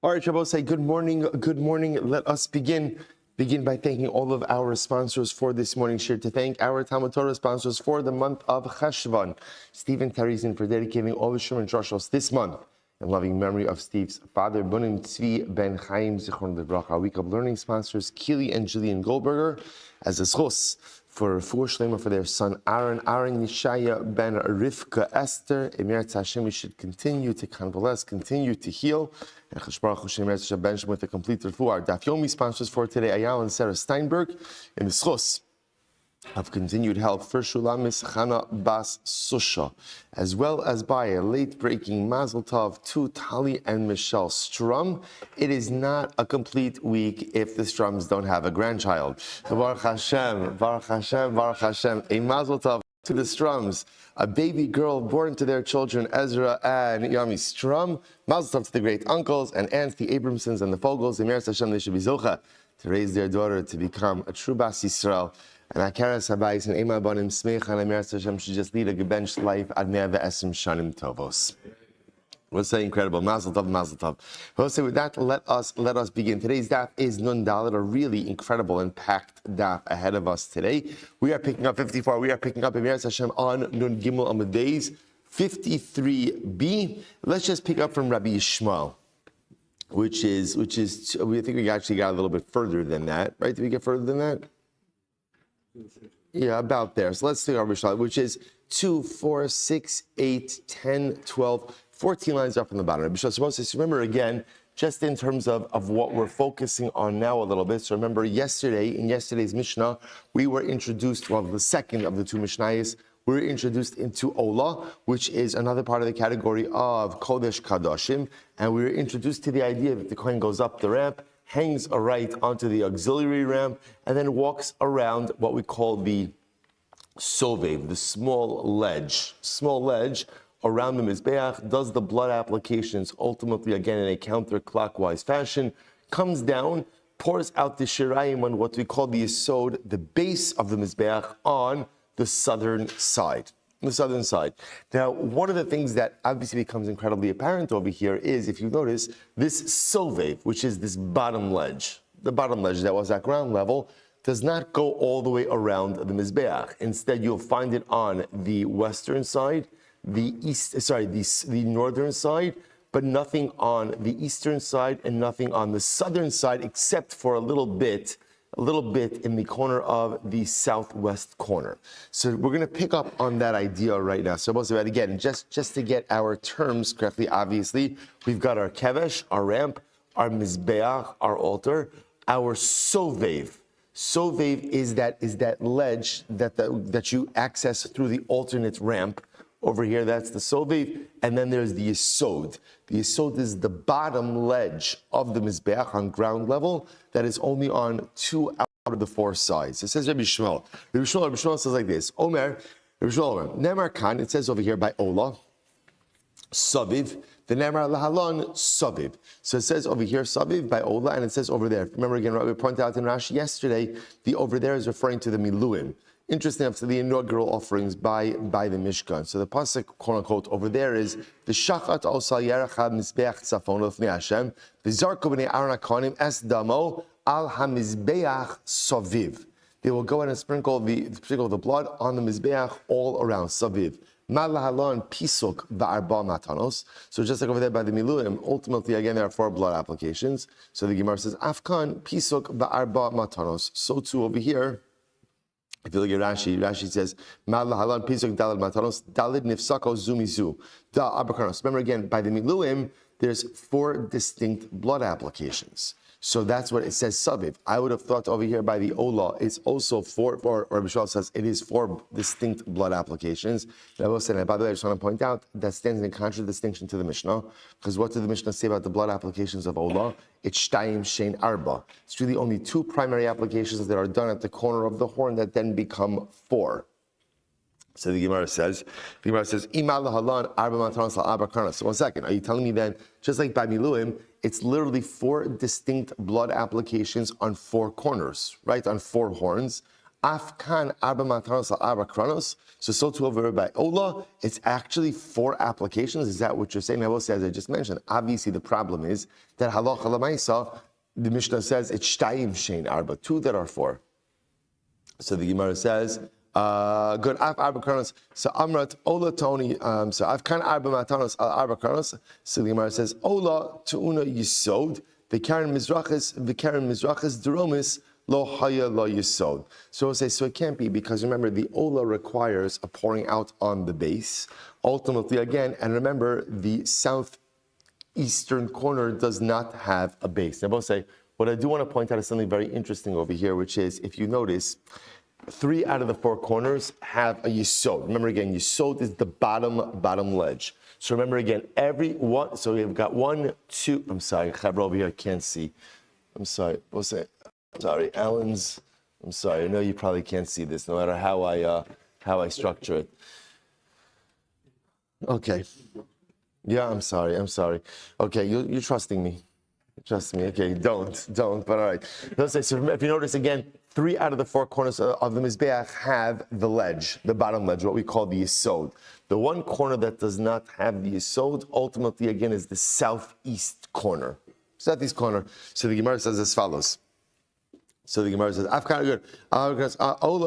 All right, Shabbos, say good morning. Good morning. Let us begin by thanking all of our sponsors for this morning's share. To thank our Talmud Torah sponsors for the month of Cheshvan, Stephen Teresen, for dedicating all the Shuman Droshos this month in loving memory of Steve's father, Bunim Tzvi Ben Chaim Zichron Lebracha. Week of learning sponsors Keely and Jillian Goldberger as a schos for Refuah Shlema for their son Aaron Yishaya Ben Rivka Esther. Emir Hashem, we should continue to convalesce, continue to heal. And Chashbarach Hashem Benjamin with a complete refuah. Daf Yomi sponsors for today Ayal and Sarah Steinberg in the schos of continued health for Shulamis Chana Bas Susha, as well as by a late-breaking Mazel Tov to Tali and Michelle Strum. It is not a complete week if the Strums don't have a grandchild. Baruch Hashem, Baruch Hashem, Baruch Hashem. A Mazel Tov to the Strums, a baby girl born to their children Ezra and Yomi Strum. Mazel Tov to the great uncles and aunts, the Abramsons and the Fogels. Emir Hashem, they should be zocha to raise their daughter to become a true Bas Yisrael. And Akaras Habayis and Ema Banim Smeich and Emir Hashem should just lead a gebenched life ad 120 shanim tovos. We'll say incredible. Mazel Tov, Mazel Tov. We'll say with that, let us begin. Today's daf is Nun Dalet, a really incredible and packed daf ahead of us today. We are picking up 54. We are picking up Emir Hashem on Nun Gimel Amud Beis 53b. Let's just pick up from Rabbi Shmuel, which is we think we actually got a little bit further than that, right? Did we get further than that? Yeah, about there. So let's take our Mishnah, which is 2, 4, 6, 8, 10, 12, 14 lines up from the bottom. Mishnah supposed to remember again, just in terms of what we're focusing on now a little bit. So remember, in yesterday's Mishnah, we were introduced, the second of the two Mishnayos, we were introduced into Ola, which is another part of the category of Kodesh Kadoshim, and we were introduced to the idea that the Kohen goes up the ramp, hangs a right onto the auxiliary ramp, and then walks around what we call the sovev, the small ledge around the Mizbeach, does the blood applications, ultimately again in a counterclockwise fashion, comes down, pours out the shirayim on what we call the yesod, the base of the Mizbeach, on the southern side. Now, one of the things that obviously becomes incredibly apparent over here is, if you notice, this sovev, which is this bottom ledge, the bottom ledge that was at ground level, does not go all the way around the Mizbeach. Instead, you'll find it on the western side, the northern side, but nothing on the eastern side and nothing on the southern side, except for a little bit in the corner of the southwest corner. So we're going to pick up on that idea right now. So again, just to get our terms correctly, obviously, we've got our kevesh, our ramp, our mizbeach, our altar, our sovev. Sovev is that ledge that you access through the alternate ramp. Over here, that's the sovev, and then there's the yesod. The yesod is the bottom ledge of the mizbeach on ground level that is only on 2 out of the 4 sides. It says Rabbi Shmuel. Rabbi Shmuel says like this: Omer, Rabbi Shmuel, Nemar Khan. It says over here by Ola, Saviv. The Nemar Lahalon, Saviv. So it says over here Saviv by Ola, and it says over there. Remember again, we pointed out in Rashi yesterday. The over there is referring to the miluim. Interesting enough, to the inaugural offerings by the Mishkan. So the pasuk, quote unquote, over there is the Shachat Osal Yerachad Mizbeach Tzafon Lefnei Hashem V'Zarku B'nei Aaron HaKohanim Es Damo Al HaMizbeach Saviv. They will go ahead and sprinkle the blood on the Mizbeach all around Saviv. Malahalon Pisuk V'Arba Matanos. So just like over there by the Miluim, ultimately again there are 4 blood applications. So the Gemara says Afkan Pisuk V'Arba Matanos. So too over here, if you look at Rashi says, Mad lahalan pisuk dalid matanos, dalid nifsako zumizu, da abakarnos. Remember again, by the miluim, there's 4 distinct blood applications. So that's what it says, Saviv. I would have thought over here by the Ola, it's also 4, or Rabbi Shmuel says it is 4 distinct blood applications. And I will say, and by the way, I just want to point out, that stands in contradistinction to the Mishnah, because what did the Mishnah say about the blood applications of Ola? It's Shtayim Shein Arba. It's really only 2 primary applications that are done at the corner of the horn that then become 4. So the Gemara says, Ima lahalan arba matanos la arba karnas. So 1 second, are you telling me then, just like by miluim, it's literally 4 distinct blood applications on 4 corners, right? On 4 horns. Afkan arba matanos al arba kranos. So too over by Ola, it's actually 4 applications. Is that what you're saying? I will say, as I just mentioned, obviously the problem is that halacha lamaisa, the Mishnah says it's shtayim shein arba, 2 that are 4. So the Gemara says, good. Af arba kranos. So amrat Ola Tony. So Afkan arba matanos al arba kranos. So the Gemara says Ola tuuna yisod v'karen mizrachis deromis. Lo haya lo yisod. So we'll say, so it can't be, because remember, the ola requires a pouring out on the base. Ultimately, again, and remember, the southeastern corner does not have a base. Now, we'll say, what I do want to point out is something very interesting over here, which is, if you notice, 3 out of the 4 corners have a yisod. Remember again, yisod is the bottom ledge. So remember again, every one, so we've got 1, 2, I'm sorry, Chavra over here, I can't see. I'm sorry, we'll say, sorry, Alan's. I'm sorry. I know you probably can't see this, no matter how I structure it. Okay. Yeah, I'm sorry. Okay, you're trusting me. Trust me. Okay, don't. But all right. Let's say, so if you notice again, 3 out of the 4 corners of the mizbeach have the ledge, the bottom ledge, what we call the yisod. The one corner that does not have the yisod, ultimately again, is the southeast corner. Southeast corner. So the Gemara says as follows. So the Gemara says, Ola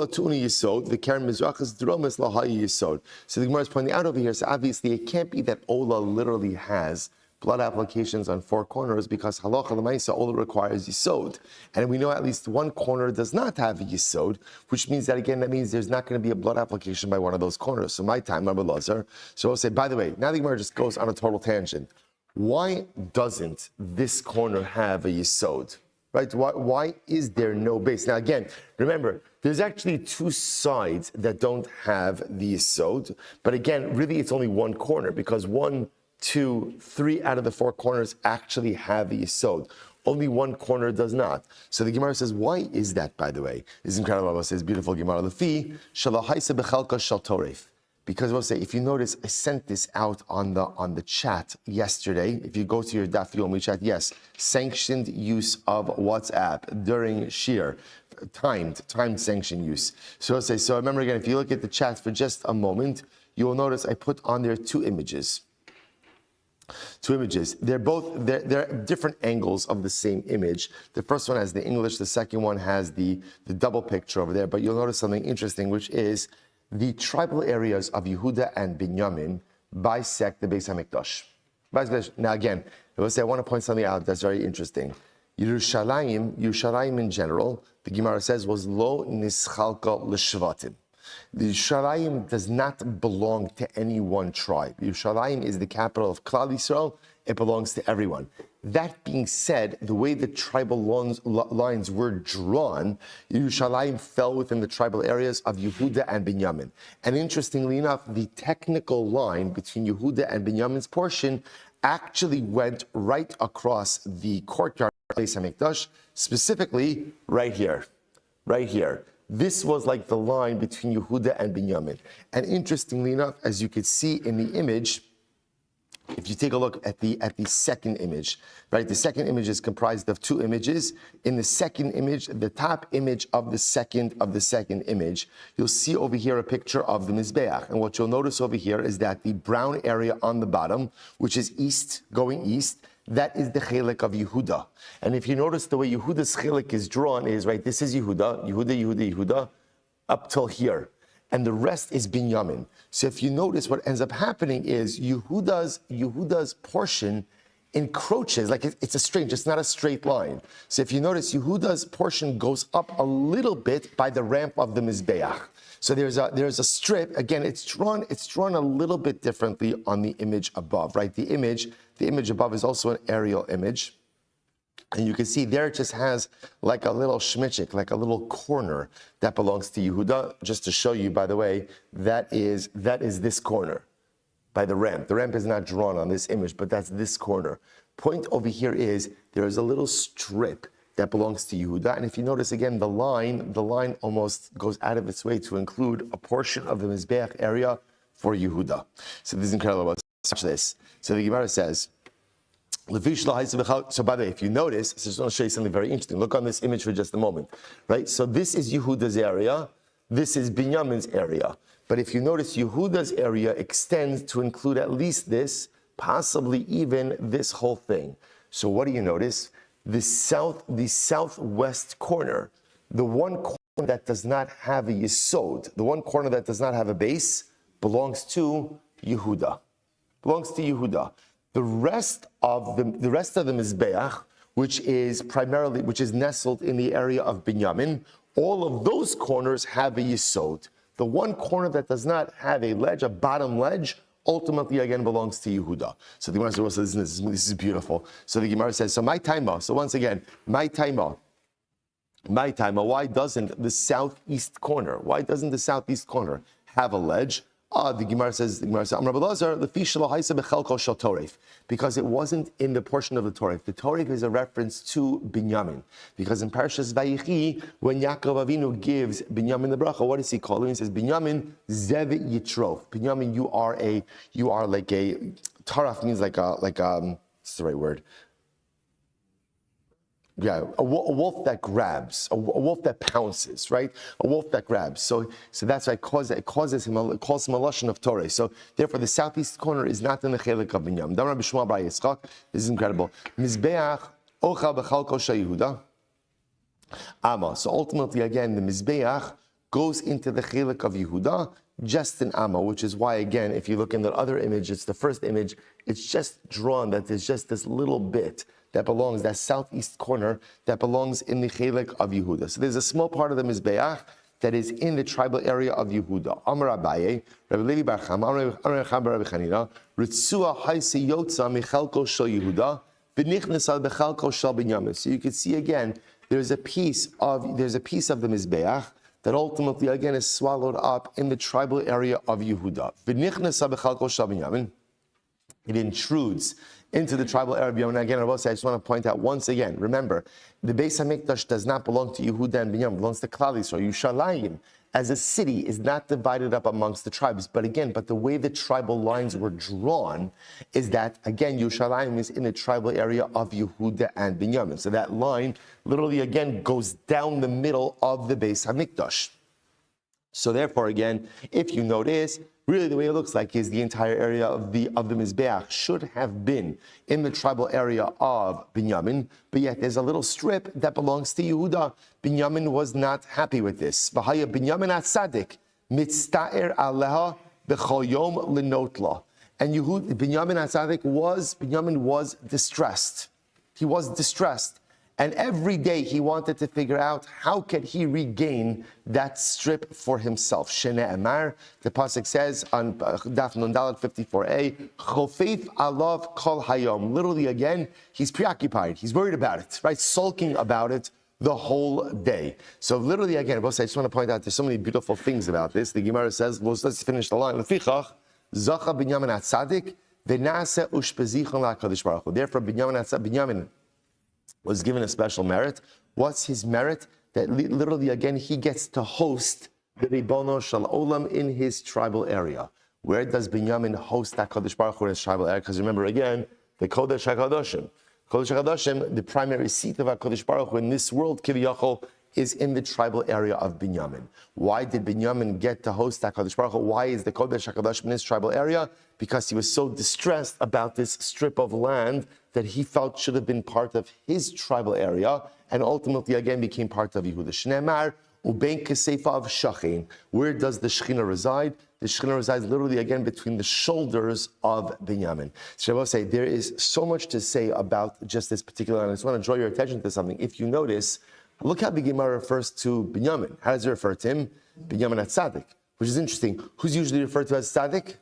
tuni yisod, the karen mizrachas dromis lahayi yisod. So the Gemara is pointing out over here, so obviously it can't be that Ola literally has blood applications on 4 corners, because halacha l'maisa Ola requires yisod. And we know at least 1 corner does not have a yisod, which means that again, that means there's not going to be a blood application by one of those corners. So my time, Rabbi Lazar. So we'll say, by the way, now the Gemara just goes on a total tangent. Why doesn't this corner have a yisod? Right? Why is there no base? Now again, remember, there's actually 2 sides that don't have the yisod, but again, really it's only 1 corner, because 1, 2, 3 out of the 4 corners actually have the yisod. Only 1 corner does not. So the Gemara says, why is that, by the way? This is incredible. It says, beautiful Gemara. Lefi, shalahaisa bechalka shal toref. Because we'll say, if you notice, I sent this out on the chat yesterday. If you go to your Daf Yomi chat, yes, sanctioned use of WhatsApp during Shir, timed sanctioned use. So I'll say, so remember again, if you look at the chat for just a moment, you will notice I put on there 2 images. 2 images. They're different angles of the same image. The first one has the English, the second one has the double picture over there. But you'll notice something interesting, which is the tribal areas of Yehuda and Binyamin bisect the Beis HaMikdash. Now again, I want to point something out that's very interesting. Yerushalayim in general, the Gemara says, was lo nischalka l'shvatim. The Yerushalayim does not belong to any one tribe. Yerushalayim is the capital of Klal Yisrael. It belongs to everyone. That being said, the way the tribal lines were drawn, Yerushalayim fell within the tribal areas of Yehuda and Binyamin. And interestingly enough, the technical line between Yehuda and Binyamin's portion actually went right across the courtyard of Beis HaMikdash, specifically right here. This was like the line between Yehuda and Binyamin. And interestingly enough, as you could see in the image, if you take a look at the second image, right? The second image is comprised of 2 images. In the second image, the top image of the second image, you'll see over here a picture of the Mizbeach. And what you'll notice over here is that the brown area on the bottom, which is going east, that is the chelik of Yehuda. And if you notice the way Yehuda's chelik is drawn is, right, this is Yehuda, up till here. And the rest is Binyamin. So if you notice, what ends up happening is Yehuda's portion encroaches, like it's not a straight line. So if you notice, Yehuda's portion goes up a little bit by the ramp of the Mizbeach. So there's a strip. Again, it's drawn a little bit differently on the image above, right? The image above is also an aerial image. And you can see there it just has like a little shmichik, like a little corner that belongs to Yehuda. Just to show you, by the way, that is this corner by the ramp. The ramp is not drawn on this image, but that's this corner. Point over here is there is a little strip that belongs to Yehuda. And if you notice again, the line almost goes out of its way to include a portion of the Mizbeach area for Yehuda. So this is incredible. Watch this. So the Gemara says, So by the way, if you notice, I just want to show you something very interesting. Look on this image for just a moment, right? So this is Yehuda's area. This is Binyamin's area. But if you notice, Yehuda's area extends to include at least this, possibly even this whole thing. So what do you notice? The southwest corner, the one corner that does not have a yesod, the one corner that does not have a base, belongs to Yehuda. Belongs to Yehuda. The rest of the Mizbeach, which is nestled in the area of Binyamin, all of those corners have a yesod. The one corner that does not have a ledge, a bottom ledge, ultimately again belongs to Yehuda. So the Gemara says, this is beautiful. So the Gemara says, so my taima. So once again, my taima. Why doesn't the southeast corner have a ledge? The Gemara says, because it wasn't in the portion of the Torah. The Torah is a reference to Binyamin. Because in Parashas Vayichi, when Yaakov Avinu gives Binyamin the bracha, what does he call him? He says, Binyamin Zev Yitrof. Binyamin, you are like a, Taraf means what's the right word? Yeah, a wolf that grabs, a wolf that pounces, right? A wolf that grabs. So that's why it calls him a lashon of Torah. So therefore, the southeast corner is not in the chelik of Binyamin. Rabbi Shmuel Silber, this is incredible. Mizbeach ochal b'chalko sheYehuda. Amma. So ultimately, again, the Mizbeach goes into the chelik of Yehuda, just in Amma, which is why, again, if you look in the other image, it's the first image, it's just drawn that there's just this little bit that belongs, that southeast corner, that belongs in the chelik of Yehuda. So there's a small part of the Mizbeach that is in the tribal area of Yehuda. Amar Abaye, Rabbi Levi Bar Chama, Amar Chama Rabbi Chanina, Ritzua Haisi Yotza Michalko Shel Yehuda, V'nichnesa B'chalko Shel Binyamin. So you can see again, there's a piece of the Mizbeach that ultimately again is swallowed up in the tribal area of Yehuda. V'nichnesa B'chalko Shel Binyamin. It intrudes into the tribal area of Binyamin. Again, I just want to point out once again, remember, the Beis HaMikdash does not belong to Yehuda and Binyamin, it belongs to Klal Yisrael. Yerushalayim, as a city, is not divided up amongst the tribes. But the way the tribal lines were drawn is that, again, Yerushalayim is in the tribal area of Yehuda and Binyamin. So that line literally, again, goes down the middle of the Beis HaMikdash. So therefore, again, if you notice, really the way it looks like is the entire area of the Mizbeach should have been in the tribal area of Binyamin, but yet there's a little strip that belongs to Yehuda. Binyamin was not happy with this. V'haya Binyamin atzadik mitzta'er aleha b'chol yom lenotla. And Binyamin was distressed. He was distressed. And every day he wanted to figure out how could he regain that strip for himself. Shene Emar, the pasuk says on Daf Nun Daled 54a, Chofeif alav kol hayom. Literally again, he's preoccupied. He's worried about it, right? Sulking about it the whole day. So literally again, I just want to point out there's so many beautiful things about this. The Gemara says, well, let's finish the line. Lefichach, Zacha Binyamin atzadik, v'nase ushpezichon la'kadosh baruch hu. Therefore, Binyamin was given a special merit. What's his merit? That literally, again, he gets to host the Ribono Shel Olam in his tribal area. Where does Binyamin host that Kadosh Baruch Hu in his tribal area? Because remember, again, the Kodesh HaKadoshim. Kodesh HaKadoshim, the primary seat of HaKadosh Baruch Hu in this world, Kiviyachol, is in the tribal area of Binyamin. Why did Binyamin get to host HaKadosh Baruch Hu? Why is the Kodesh HaKadoshim in his tribal area? Because he was so distressed about this strip of land that he felt should have been part of his tribal area, and ultimately again became part of Yehuda. Shneimar ubein keseifa of shachin. Where does the Shechina reside? The Shechina resides literally again between the shoulders of Binyamin. So I will say there is so much to say about just this particular, and I just want to draw your attention to something. If you notice, look how the Gemara refers to Binyamin. How does it refer to him? Binyamin HaTzadik, which is interesting. Who's usually referred to as Tzadik?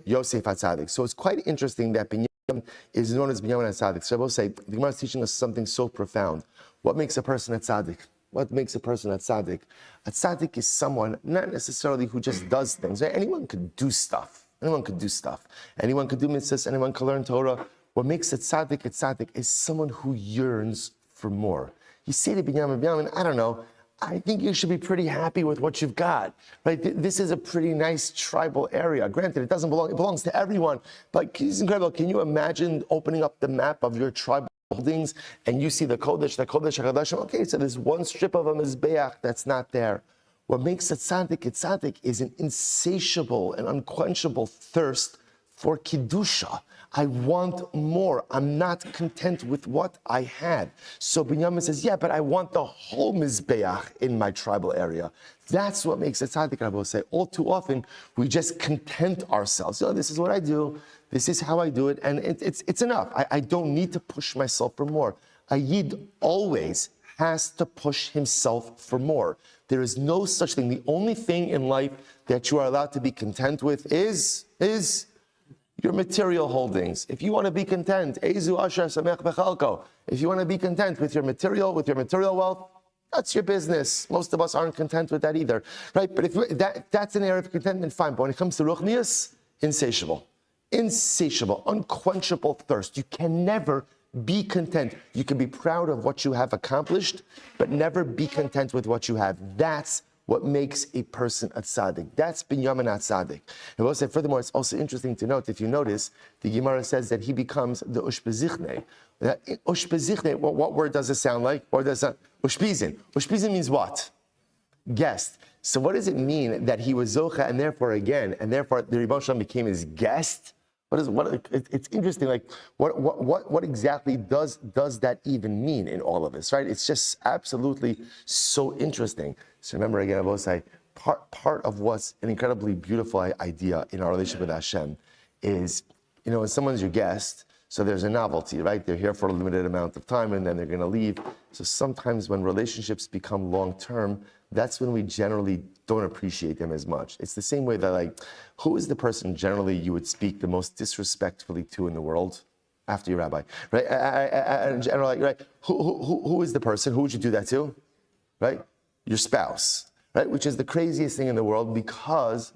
Yosef HaTzadik. So it's quite interesting that Binyamin is known as Binyamin HaTzadik. So I will say, the Gemara is teaching us something so profound. What makes a person a tzaddik? What makes a person a tzaddik? A tzaddik is someone, not necessarily who just does things. Right? Anyone could do stuff. Anyone could do mitzvahs, anyone could learn Torah. What makes a tzaddik is someone who yearns for more. You say to Binyamin, I don't know, I think you should be pretty happy with what you've got, right? This is a pretty nice tribal area. Granted, it belongs to everyone, but it's incredible. Can you imagine opening up the map of your tribal holdings and you see the Kodesh HaKodashim? Okay, so there's one strip of a Mizbeach that's not there. What makes a tzaddik is an insatiable and unquenchable thirst for Kiddusha. I want more. I'm not content with what I had. So Binyamin says, yeah, but I want the whole Mizbeach in my tribal area. That's what makes a tzaddik, I will say. All too often, we just content ourselves. This is what I do. This is how I do it. And it's enough. I don't need to push myself for more. A Yid always has to push himself for more. There is no such thing. The only thing in life that you are allowed to be content with is your material holdings. If you want to be content, Ezu Asher Samech Bechalko. If you want to be content with your material wealth, that's your business. Most of us aren't content with that either, right? But if that's an area of contentment, fine. But when it comes to Ruchnius, insatiable, unquenchable thirst. You can never be content. You can be proud of what you have accomplished, but never be content with what you have. That's what makes a person a tzaddik. That's Binyamin tzaddik. And we'll say, furthermore, it's also interesting to note, if you notice, the Gemara says that he becomes the ushbezichne. Ushbezichne, what word does it sound like? Or does it? Ushpizin. Ushpizin means what? Guest. So what does it mean that he was zocha and therefore the Rebbe Shalom became his guest? It's interesting. Like what exactly does that even mean in all of this, right? It's just absolutely so interesting. So remember again, I will say part of what's an incredibly beautiful idea in our relationship with Hashem is, when someone's your guest, so there's a novelty, right? They're here for a limited amount of time and then they're going to leave. So sometimes when relationships become long-term, that's when we generally don't appreciate them as much. It's the same way that, who is the person generally you would speak the most disrespectfully to in the world? After your rabbi, right? In general, right? Who is the person? Who would you do that to? Right? Your spouse, right? Which is the craziest thing in the world because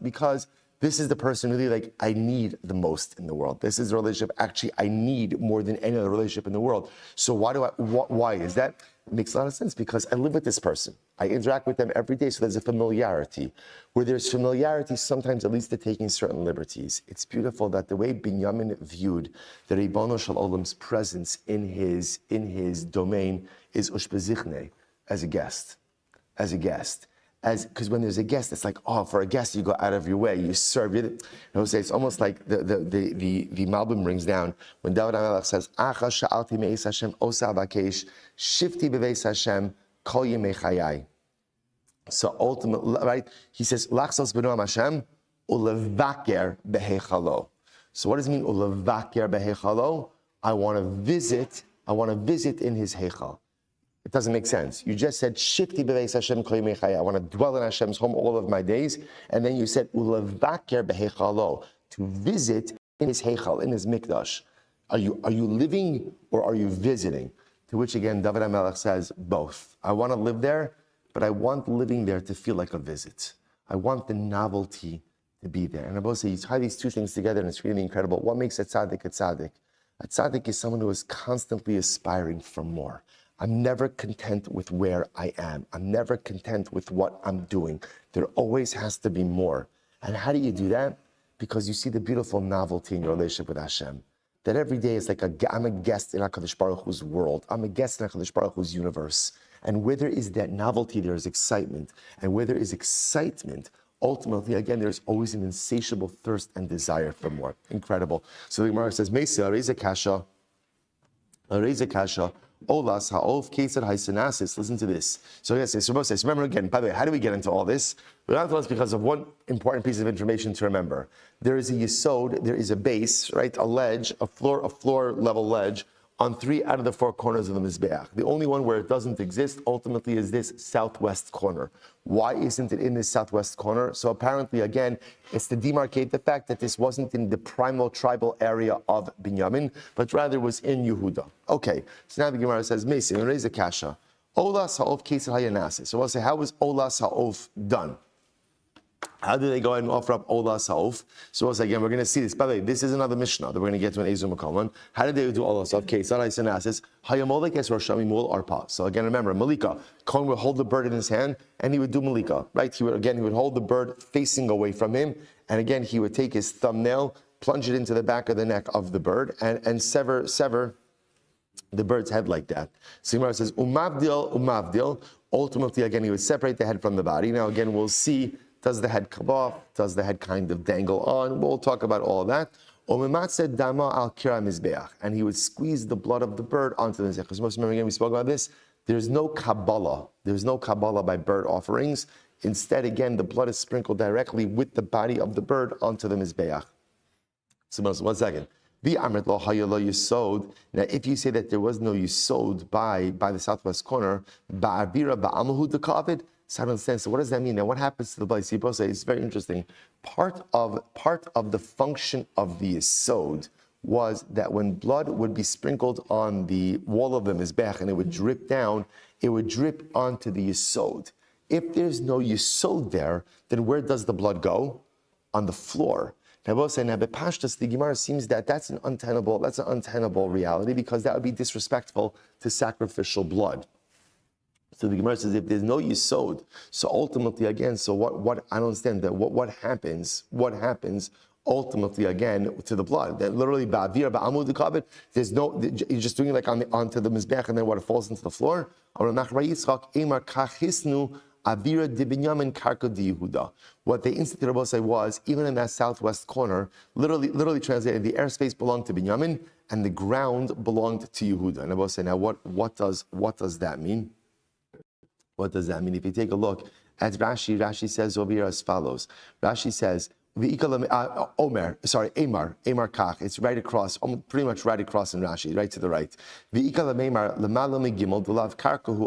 this is the person really I need the most in the world. This is the relationship actually I need more than any other relationship in the world. So why is that? It makes a lot of sense because I live with this person. I interact with them every day, so there's a familiarity. Where there's familiarity, sometimes at least they're taking certain liberties. It's beautiful that the way Binyamin viewed the Ribono Shel Olam's presence in his domain is ushbezichne, as a guest. Because when there's a guest, it's like, for a guest, you go out of your way, you serve. It's almost like the Malbim brings down when David HaMelech says, "Acha sha'alti me'es Hashem osa avakesh, shifti beveis Hashem kol yemei chayai." So ultimately, right? He says, "Lachzos b'noam Hashem ulevaker behechalo." So what does it mean ulevaker behechalo? I want to visit in His heichal. It doesn't make sense. You just said, Shifti beveis Hashem kol yemei chayai. I want to dwell in Hashem's home all of my days. And then you said, Ulevaker behechalo, to visit in His heichal, in His mikdash. Are you living or are you visiting? To which again, David HaMelech says, both. I want to live there, but I want living there to feel like a visit. I want the novelty to be there. And I both say, you tie these two things together and it's really incredible. What makes a tzaddik a tzaddik? A tzaddik is someone who is constantly aspiring for more. I'm never content with where I am. I'm never content with what I'm doing. There always has to be more. And how do you do that? Because you see the beautiful novelty in your relationship with Hashem. That every day is I'm a guest in HaKadosh Baruch Hu's world. I'm a guest in HaKadosh Baruch Hu's universe. And where there is that novelty, there is excitement. And where there is excitement, ultimately, again, there's always an insatiable thirst and desire for more. Incredible. So the Gemara says, Meisi, Areza Kasha, Olas ha'ov ketzad haisanasis. Listen to this. So yes, remember again, by the way, how do we get into all this? We got into all this because of one important piece of information to remember. There is a yesod, there is a base, right? A ledge, a floor level ledge on 3 out of the 4 corners of the Mizbeach. The only one where it doesn't exist ultimately is this southwest corner. Why isn't it in this southwest corner? So apparently, again, it's to demarcate the fact that this wasn't in the primal tribal area of Binyamin, but rather was in Yehuda. Okay, so now the Gemara says, Meisi, raise a kasha. Olas ha'ov kesed hayanasis. So we'll say, how was Olas ha'ov done? How do they go ahead and offer up Olas Haof? So once again, we're going to see this. By the way, this is another Mishnah that we're going to get to in Ezer Makolman. How did they do Olas Haof? Okay, Sarai Sanasis, Hayamolek es Roshami Mul Arpa. So again, remember, Malika, Kohen would hold the bird in his hand and he would do Malika, right? He would hold the bird facing away from him, and again, he would take his thumbnail, plunge it into the back of the neck of the bird, and sever the bird's head like that. So Gemara says, umavdil. Ultimately, again, he would separate the head from the body. Now, again, we'll see, does the head come off? Does the head kind of dangle on? We'll talk about all of that. And he would squeeze the blood of the bird onto the mizbeach. Because most remember, again, we spoke about this. There's no Kabbalah. There's no Kabbalah by bird offerings. Instead, again, the blood is sprinkled directly with the body of the bird onto the mizbeach. So, 1 second. Now, if you say that there was no yisod by the southwest corner, so I don't understand. So what does that mean? Now, what happens to the blood? See, it's very interesting. Part of the function of the yisod was that when blood would be sprinkled on the wall of the mizbech and it would drip down, it would drip onto the yisod. If there's no yisod there, then where does the blood go? On the floor. Now, Bepashtas, the Gemara seems that that's an untenable reality, because that would be disrespectful to sacrificial blood. So the Gemara says, if there's no yisod, so ultimately, again, so what I don't understand that what happens ultimately again to the blood? That literally ba'avir ba'amud dekabed, there's no, you're just doing it like onto the mizbech, and then what, it falls into the floor? Or Avira de Binyamin Karka de Yehuda. What they instituted was, even in that southwest corner, literally translated, the airspace belonged to Binyamin and the ground belonged to Yehuda. And Abba said, now what does that mean? What does that mean? If you take a look at Rashi says over here as follows. Rashi says, Amar Kach. It's right across, pretty much right across in Rashi, right to the right. Karkahu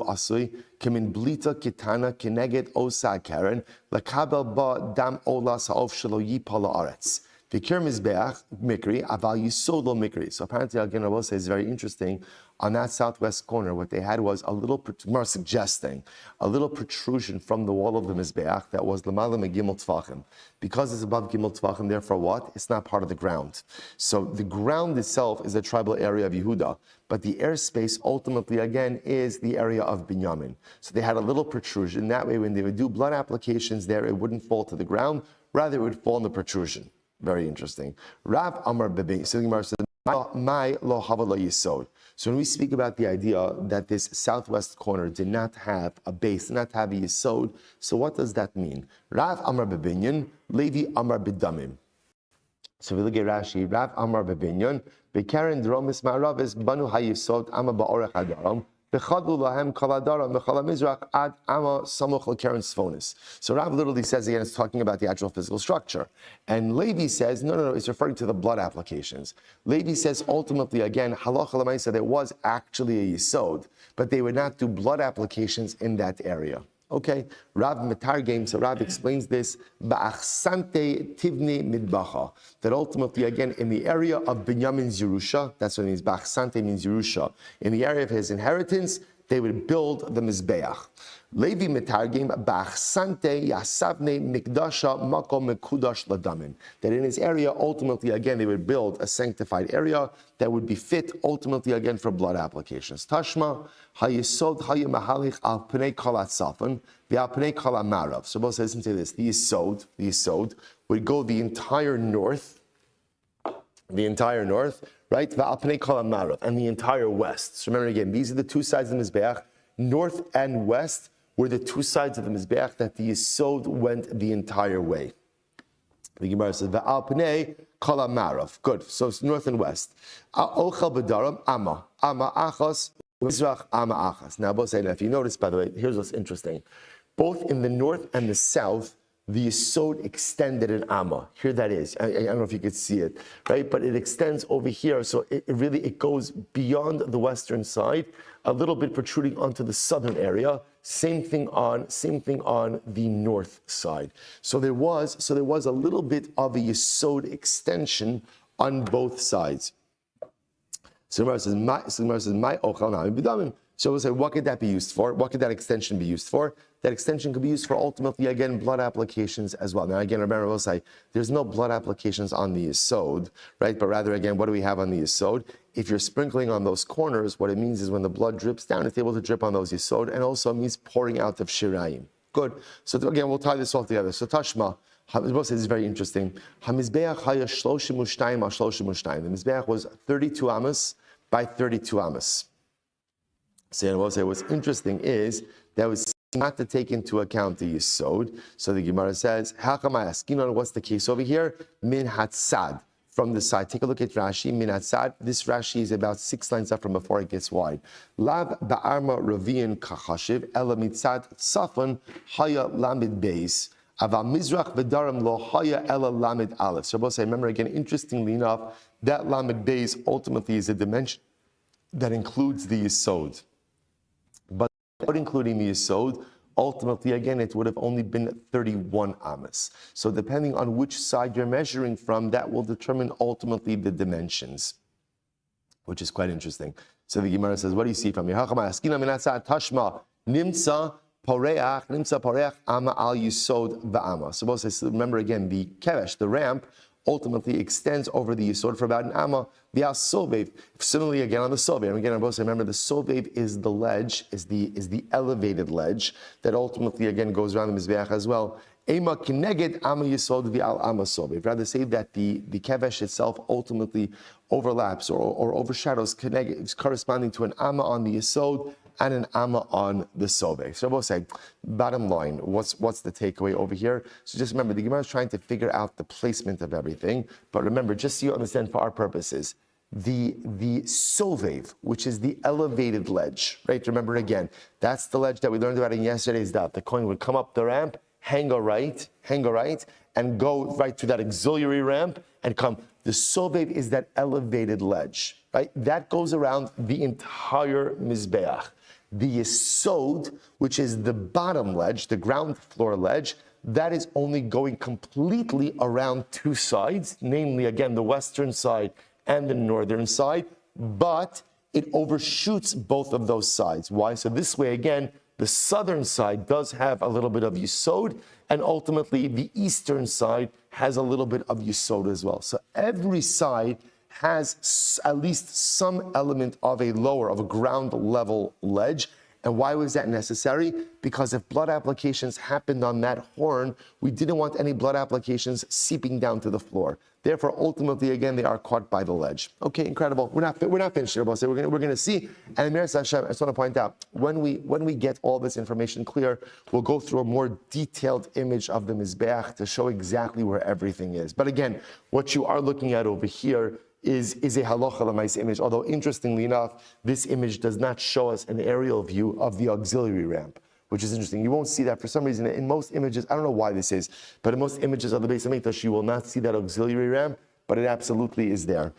Asui, Kemin Blita Kitana, Keneged Osa Karen, Lakabel Ba Dam Olas Haof Shalo Yipala Aretz. Vikir Mizbeach Mikri, Aval Yisodol Mikri. So apparently, again, Rabbi says, very interesting. On that southwest corner, what they had was a little, more suggesting, a little protrusion from the wall of the Mizbeach that was Lamala Megimel Tvachim. Because it's above Gimel Tvachim, therefore what? It's not part of the ground. So the ground itself is a tribal area of Yehuda, but the airspace ultimately, again, is the area of Binyamin. So they had a little protrusion. That way, when they would do blood applications there, it wouldn't fall to the ground. Rather, it would fall in the protrusion. Very interesting. Rav Amar Bebing. So the Gemara says, "My lo hava lo yisod." So when we speak about the idea that this southwest corner did not have a base, did not have a yisod, so what does that mean? Rav Amar Bebinyan, Levi Amar Bidamim. So we look at Rashi. Rav Amar Bebinyan, Bekaren Dromis Ma'aravis Banu Hayisod Ama Ba'orech Hadaram. So Rav literally says, again, it's talking about the actual physical structure. And Levi says, no, it's referring to the blood applications. Levi says, ultimately, again, halacha l'maisa, there was actually a yisod, but they would not do blood applications in that area. Okay, Rav Metargem, so Rav explains this, Ba'achsante tivni midbacha, that ultimately, again, in the area of Binyamin's Yerusha, that's what it means, Ba'achsante means Yerusha, in the area of his inheritance, they would build the Mizbeach. Levi Metargem, Ba'achsante yasavne mikdasha makom mekudash ladamin, that in his area, ultimately, again, they would build a sanctified area that would be fit, ultimately, again, for blood applications. Tashma, hayisod hayamahalich al pnei kalat safan, v'al pnei kalat marav. So both says, listen to this, the yisod would go the entire north, right? V'al pnei kalat marav, and the entire west. So remember again, these are the two sides of the Mizbeach. North and west were the two sides of the Mizbeach that the yisod went the entire way. The Gemara says, "Va'al pnei kol ha'marav." Good. So it's north and west. Ochel b'daram ama achas mizrach ama achas. Now, both say, if you notice, by the way, here's what's interesting. Both in the north and the south, the yisod extended in amma. Here that is. I don't know if you could see it, right? But it extends over here, so it goes beyond the western side, a little bit protruding onto the southern area. Same thing on the north side. So there was a little bit of a yisod extension on both sides. So the Gemara says, "My ochel nami b'damim." So we'll say, what could that be used for? What could that extension be used for? That extension could be used for ultimately, again, blood applications as well. Now, again, remember, we'll say, there's no blood applications on the yesod, right? But rather, again, what do we have on the yesod? If you're sprinkling on those corners, what it means is when the blood drips down, it's able to drip on those yesod, and also means pouring out of shirayim. Good. So again, we'll tie this all together. So Tashma, this is very interesting. The Mizbeach was 32 amas by 32 amas. So we'll say what's interesting is that was not to take into account the Yisod. So the Gemara says, what's the case over here? Min hatzad, from the side. Take a look at Rashi, min hatzad. This Rashi is about 6 lines up from before it gets wide. Lav ba'arma ravian kachashiv, ela mitzad safan haya lamid beis. Ava mizrach v'daram lo haya ela lamid aleph. So we'll say, remember again, interestingly enough, that lamid beis ultimately is a dimension that includes the Yisod. Without including the Yisod, ultimately, again, it would have only been 31 amas. So depending on which side you're measuring from, that will determine ultimately the dimensions, which is quite interesting. So the Gemara says, what do you see from here? Tashma nimsa poreach ama al Yisod va'ama. So remember again, the kevesh, the ramp, ultimately extends over the Yisod for about an amma. The sovev. Similarly, again on the sovev. And again, remember the sovev is the ledge, is the elevated ledge that ultimately again goes around the mizbeach as well. Ema kineged amma Yisod v'al amma sovev. Rather say that the kevesh itself ultimately overlaps or overshadows kineged, corresponding to an amma on the Yisod and an amma on the sovev. So we'll say, bottom line, what's the takeaway over here? So just remember, the Gemara is trying to figure out the placement of everything. But remember, just so you understand for our purposes, the sovev, which is the elevated ledge, right? Remember again, that's the ledge that we learned about in yesterday's daf. The coin would come up the ramp, hang a right, and go right to that auxiliary ramp and come. The sovev is that elevated ledge, right? That goes around the entire mizbeach. The Yisod, which is the bottom ledge, the ground floor ledge, that is only going completely around 2 sides, namely, again, the western side and the northern side, but it overshoots both of those sides. Why? So this way, again, the southern side does have a little bit of Yisod, and ultimately the eastern side has a little bit of Yisod as well. So every side has at least some element of a ground level ledge. And why was that necessary? Because if blood applications happened on that horn, we didn't want any blood applications seeping down to the floor. Therefore, ultimately, again, they are caught by the ledge. Okay, incredible. We're not finished here, boss. We're going to see. And Mir Hashem, I just want to point out, when we get all this information clear, we'll go through a more detailed image of the Mizbeach to show exactly where everything is. But again, what you are looking at over here is a halacha l'maisa image, although interestingly enough, this image does not show us an aerial view of the auxiliary ramp, which is interesting. You won't see that for some reason in most images. I don't know why this is, but in most images of the Beis Hamikdash, you will not see that auxiliary ramp, but it absolutely is there.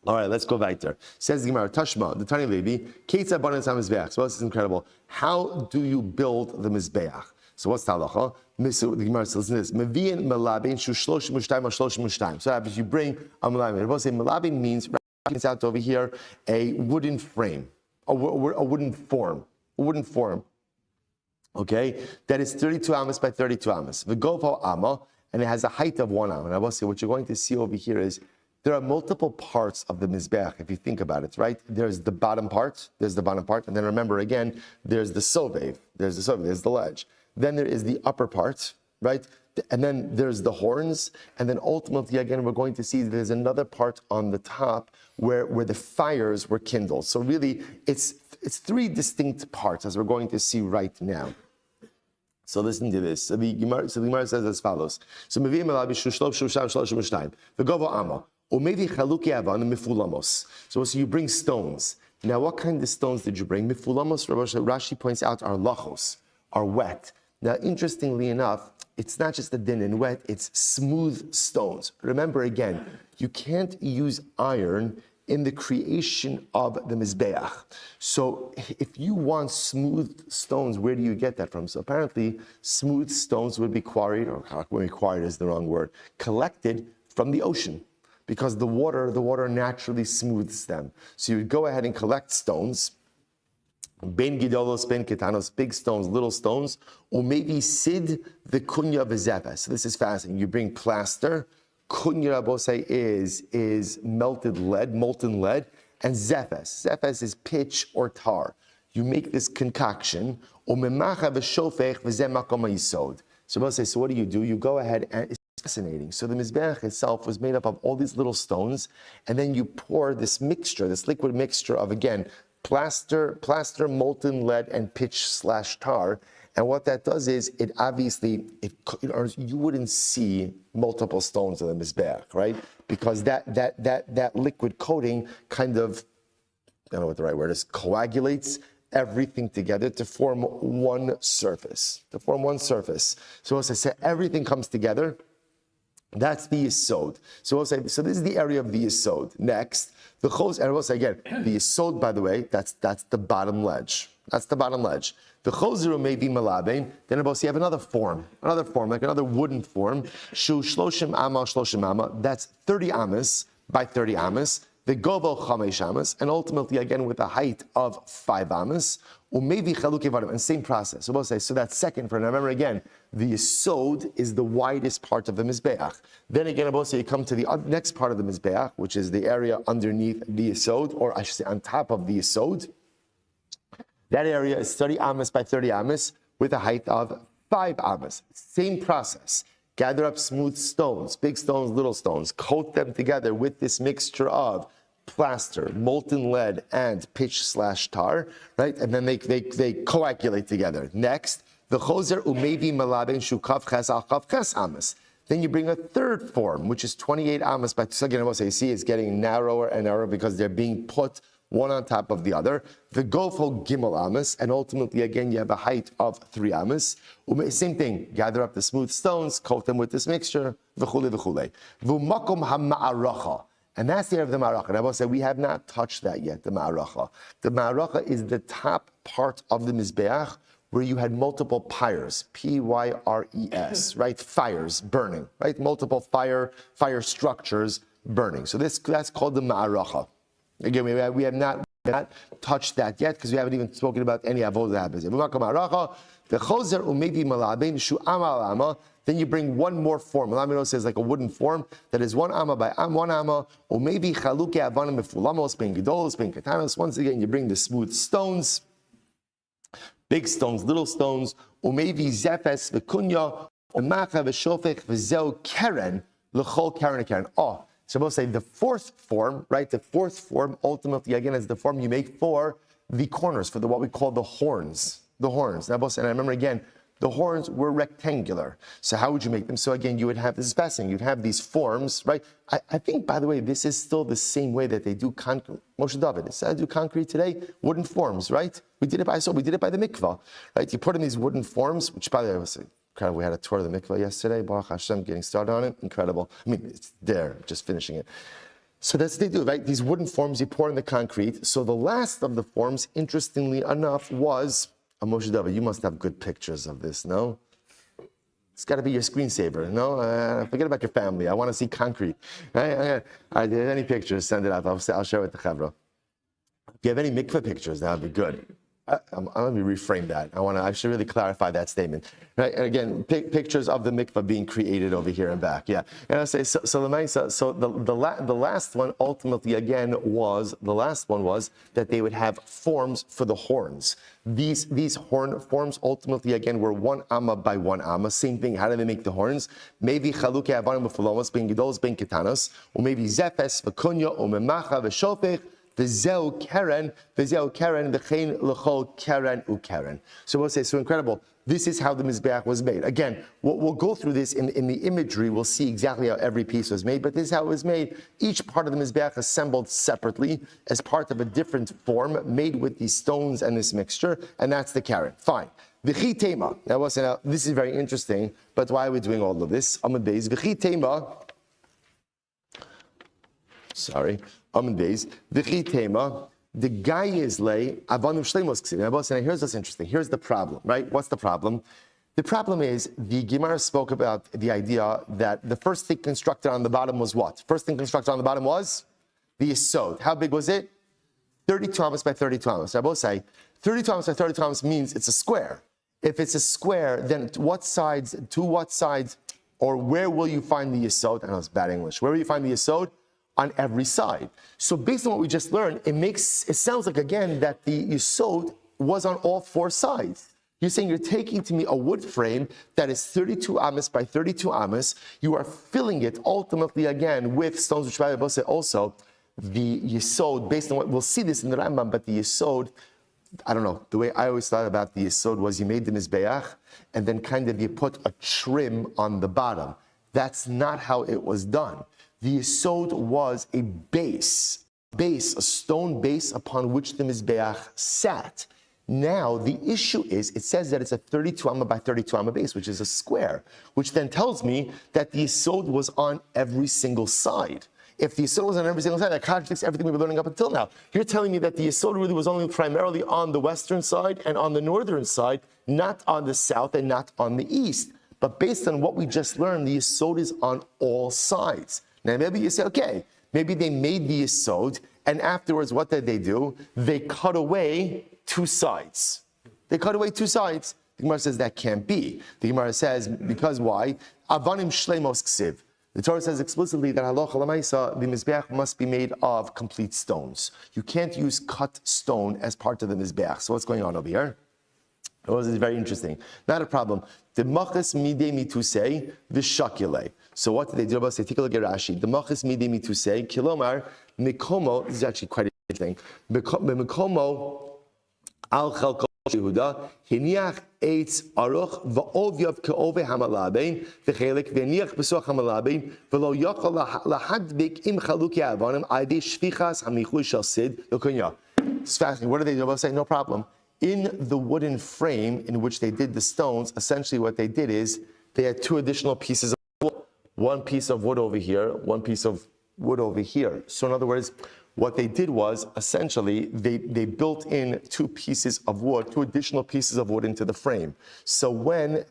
All right, let's go back there. Says the Gemara, Tashma, the Tani Levi, Keitza Banas HaMizbeach. So this is incredible. How do you build the Mizbeach? So what's the halacha? The Gemara says this: Mevi'in melabin shu shloshim u'shtayim shloshim u'shtayim. So happens you bring a melabin. We'll say melabin means, it's out over here, a wooden frame, a wooden form. Okay, that is 32 amas by 32 amas. V'govo amma, and it has a height of 1 amma. And I will say what you're going to see over here is there are multiple parts of the mizbeach. If you think about it, right? There's the bottom part, and then remember again, there's the sovev, there's the ledge. Then there is the upper part, right? And then there's the horns. And then ultimately, again, we're going to see there's another part on the top where the fires were kindled. So really, it's 3 distinct parts, as we're going to see right now. So listen to this. So the Gemara says as follows. So so you bring stones. Now, what kind of stones did you bring? Mifulamos, Rashi points out, are lachos, are wet. Now, interestingly enough, it's not just the din and wet, it's smooth stones. Remember again, you can't use iron in the creation of the Mizbeach. So if you want smooth stones, where do you get that from? So apparently, smooth stones would be quarried, or quarried is the wrong word, collected from the ocean, because the water naturally smooths them. So you would go ahead and collect stones, Ben gidolos, ben ketanos, big stones, little stones, or maybe sid the kunya v'zefes. So this is fascinating. You bring plaster. Kunya rabosai is melted lead, molten lead, and zefes. Zefes is pitch or tar. You make this concoction. So what do? You go ahead and it's fascinating. So the mizbeach itself was made up of all these little stones, and then you pour this mixture, this liquid mixture of, again, plaster, molten lead, and pitch/tar. And what that does is it obviously, you wouldn't see multiple stones in the mizbeach, right? Because that liquid coating kind of, I don't know what the right word is, coagulates everything together to form one surface. So as I said, everything comes together. That's the yesod. So we'll say, so this is the area of the yesod. Next, the chos, and we'll say again, the yesod, by the way, that's the bottom ledge. That's the bottom ledge. The choseru may be malabein. Then we'll see you have another form, like another wooden form. Shu shloshim ama. That's 30 amas by 30 amas. The govo chamesh amas, and ultimately again with a height of 5 amas. Umevi chaluke vadim, and same process. So we'll say, so that's second for. Now remember again, the yesod is the widest part of the mizbeach. Then again, we'll say you come to the next part of the mizbeach, which is the area underneath the yesod, or I should say on top of the yesod. That area is 30 amas by 30 amas with a height of 5 amas. Same process. Gather up smooth stones, big stones, little stones, coat them together with this mixture of plaster, molten lead, and pitch/tar, right? And then they coagulate together. Next, the choser umevi malaben shukav ches al chav ches amas. Then you bring a third form, which is 28 amas. But again, what you see is getting narrower and narrower because they're being put one on top of the other. The gofo gimel amas, and ultimately again you have a height of 3 amas. Same thing, gather up the smooth stones, coat them with this mixture, v'chule v'chule. V'makom ha'ma'aracha, and that's the area of the ma'aracha. And I will say we have not touched that yet, the ma'aracha. The ma'aracha is the top part of the mizbeach where you had multiple pyres, Pyres, right? Fires burning, right? Multiple fire structures burning. So that's called the ma'aracha. Again, we have not touched that yet because we haven't even spoken about any avodah that happens. The choser umevi malabein shu ama. Then you bring one more form. Malamino says like a wooden form that is 1 amma by 1 amma. Umevi chaluke avanim mefulamos ben gedolos ben katanos. Once again, you bring the smooth stones, big stones, little stones. Umevi zefes v'kunya umacha v'shofech v'zeu keren l'chol keren. Oh. So we'll say the fourth form, right? The fourth form ultimately again is the form you make for the corners, for what we call the horns. The horns. Now, and I remember again, the horns were rectangular. So how would you make them? So again, you would have, this is fascinating, you'd have these forms, right? I think, by the way, this is still the same way that they do concrete. Moshe David, it's how to do concrete today, wooden forms, right? We did it by the mikvah, right? You put in these wooden forms, which by the way, was incredible. We had a tour of the mikvah yesterday. Baruch Hashem, getting started on it. Incredible. I mean, it's there, just finishing it. So that's what they do, right? These wooden forms you pour in the concrete. So the last of the forms, interestingly enough, was Moshe David. You must have good pictures of this, no? It's got to be your screensaver, no? Forget about your family. I want to see concrete. Right? All right, any pictures, send it out. I'll share it with the Chevra. If you have any mikvah pictures, that would be good. Let me reframe that. I should really clarify that statement. Right? And again, pictures of the mikvah being created over here and back. Yeah. And I say so. The last one ultimately again was that they would have forms for the horns. These horn forms ultimately again were 1 amma by 1 amma. Same thing. How do they make the horns? Maybe chaluke avanim b'fulamos ben gedolos ben ketanos, or maybe zefes v'kunya or memacha v'shofech. V'zeu keren, v'chein l'chol keren ukeren. So we'll say, so incredible. This is how the mizbeach was made. Again, we'll go through this in the imagery. We'll see exactly how every piece was made, but this is how it was made. Each part of the mizbeach assembled separately as part of a different form made with these stones and this mixture, and that's the keren. Fine. V'chi tema. Now, this is very interesting, but why are we doing all of this? Amud beis. V'chi tema. Sorry. Amud beis. V'chi tema. The guy is lay avanu shleimos ksiv. Now, here's what's interesting. Here's the problem, right? What's the problem? The problem is the Gemara spoke about the idea that the first thing constructed on the bottom was what? First thing constructed on the bottom was the yesod. How big was it? 32 amas by 32 amas. I both say 32 amas by 32 amas means it's a square. If it's a square, then to what sides, or where will you find the yesod? I know it's bad English. Where will you find the yesod? On every side. So based on what we just learned, it sounds like, again, that the yesod was on all four sides. You're saying you're taking to me a wood frame that is 32 amas by 32 amas. You are filling it ultimately, again, with stones, which Rabbi said also, the yesod, based on what, we'll see this in the Rambam, but the yesod, I don't know, the way I always thought about the yesod was you made the mizbeach, and then kind of you put a trim on the bottom. That's not how it was done. The yesod was a base, a stone base upon which the mizbeach sat. Now, the issue is, it says that it's a 32 amma by 32 amma base, which is a square, which then tells me that the yesod was on every single side. If the yesod was on every single side, that contradicts everything we've been learning up until now. You're telling me that the yesod really was only primarily on the western side and on the northern side, not on the south and not on the east. But based on what we just learned, the yesod is on all sides. Now, maybe you say, okay, maybe they made the yesod, and afterwards, what did they do? They cut away two sides. They cut away two sides. The Gemara says that can't be. The Gemara says, because why? Avanim shlemos ksiv. The Torah says explicitly that halacha l'maisa, the mizbeach must be made of complete stones. You can't use cut stone as part of the mizbeach. So what's going on over here? Oh, this is very interesting. Not a problem. The machas midei mitusei v'shakile. So what did they do about it? Take a look at Rashi. The machas midei mitusei kilomar mikomo. This is actually quite interesting. Mikomo al chelko Yehuda hiniach eitz aruch va'ovyav ke'ove hamalabein v'chelik v'niach b'soch hamalabein v'lo yachol lahadbik im chaluk yavanim aydi shvichas hamichui shel sid yokunya. It's fascinating. What do they do about it? Say no problem. In the wooden frame in which they did the stones, essentially what they did is they had two additional pieces of wood. One piece of wood over here, one piece of wood over here. So in other words, what they did was essentially they built in two pieces of wood, two additional pieces of wood into the frame. So when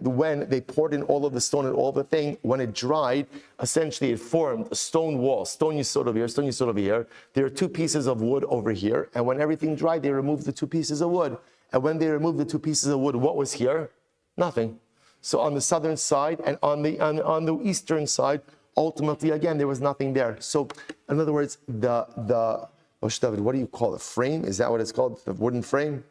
they poured in all of the stone and all the thing, when it dried, essentially it formed a stone wall, stone yesod over here, stone yesod over here. There are two pieces of wood over here, and when everything dried, they removed the two pieces of wood. And when they removed the two pieces of wood, what was here? Nothing. So on the southern side and on the eastern side, ultimately, again, there was nothing there. So, in other words, what do you call it? Frame? Is that what it's called? The wooden frame?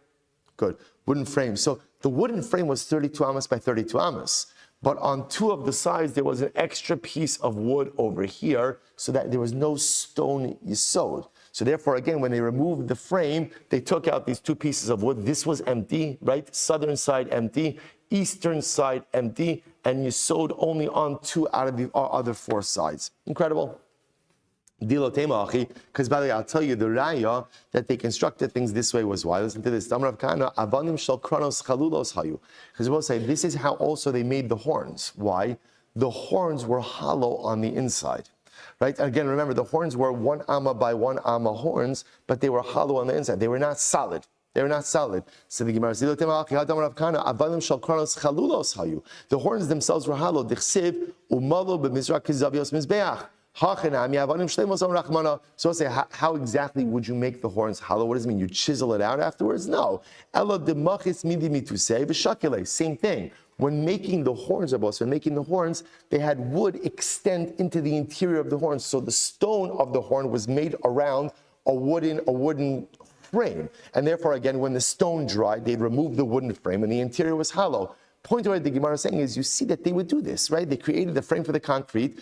Good. Wooden frame. So, the wooden frame was 32 amas by 32 amas. But on two of the sides, there was an extra piece of wood over here so that there was no stone yesod. So therefore, again, when they removed the frame, they took out these two pieces of wood. This was empty, right? Southern side empty, eastern side empty, and yesod only on two out of the other four sides. Incredible. Because by the way, I'll tell you the raya that they constructed things this way was why. Listen to this. Because we'll say this is how also they made the horns. Why? The horns were hollow on the inside. Right? Again, remember, the horns were 1 amma by 1 amma horns, but they were hollow on the inside. They were not solid. They were not solid. So the Gemara says, the horns themselves were hollow. So I'll say, how exactly would you make the horns hollow? What does it mean? You chisel it out afterwards? No. Same thing. When making the horns, they had wood extend into the interior of the horns. So the stone of the horn was made around a wooden frame. And therefore, again, when the stone dried, they'd remove the wooden frame and the interior was hollow. Point where the Gemara is saying is, you see that they would do this, right? They created the frame for the concrete,